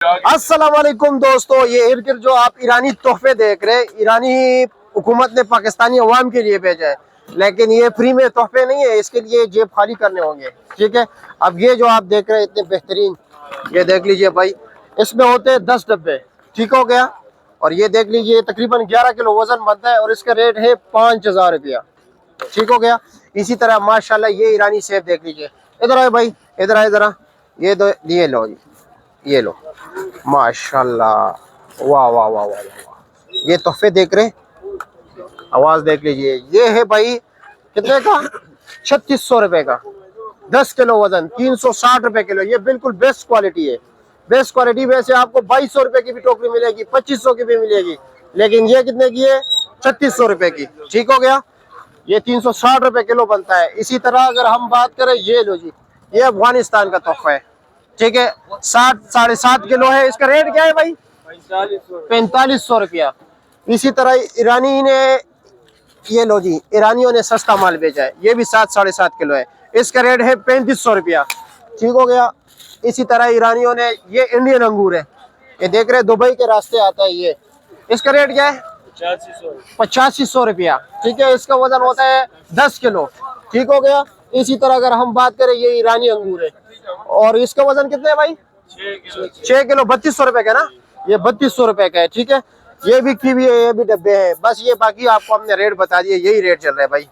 अस्सलाम वालेकुम दोस्तों, ये इर्द गिर्द जो आप ईरानी तोहफे देख रहे हैं, ईरानी हुकूमत ने पाकिस्तानी अवाम के लिए भेजा है, लेकिन ये फ्री में तोहफे नहीं है, इसके लिए जेब खाली करने होंगे। ठीक है, अब ये जो आप देख रहे हैं इतने बेहतरीन, ये देख लीजिए भाई, इसमें होते हैं 10 डब्बे। ठीक हो गया। और ये देख लीजिए तकरीबन 11 किलो वजन बनता है और इसका रेट है 5000 रुपया। ठीक हो गया। इसी तरह माशाल्लाह ये ईरानी सेब देख लीजिए। इधर आए भाई, इधर आए जरा, ये दो, ये लो जी, ये लो माशाल्लाह, वाह वाह वाह वाह वाह। ये तोहफे देख रहे, आवाज देख लीजिए। ये है भाई कितने का? 3600 रुपए का, 10 किलो वजन, 360 रुपए किलो। ये बिल्कुल बेस्ट क्वालिटी है, बेस्ट क्वालिटी। वैसे आपको 2200 रुपए की भी टोकरी मिलेगी, 2500 की भी मिलेगी, लेकिन ये कितने की है? 3600 रुपए की। ठीक हो गया। ये 360 रुपए किलो बनता है। इसी तरह अगर हम बात करें, ये लो जी, ये अफगानिस्तान का तोहफा है। ठीक है, 7.5 किलो है। इसका रेट क्या है भाई? 4500 रुपया। इसी तरह ईरानी ने, ये लो जी, ईरानियों ने सस्ता माल भेजा है, ये भी 7.5 किलो है। इसका रेट है 3500 रुपया। ठीक हो गया। इसी तरह ईरानियों ने, ये इंडियन अंगूर है, ये देख रहे दुबई के रास्ते आता है ये। इसका रेट क्या है? 8500 रुपया। ठीक है, इसका वजन होता है 10 किलो। ठीक हो गया। इसी तरह अगर हम बात करें, ये ईरानी अंगूर है और इसका वजन कितना है भाई? 6 किलो, 3200 रुपए का ना, ये 3200 रुपए का है। ठीक है, ये भी कीवी है, ये भी डब्बे हैं। बस ये बाकी आपको हमने रेट बता दिए, यही रेट चल रहा है भाई।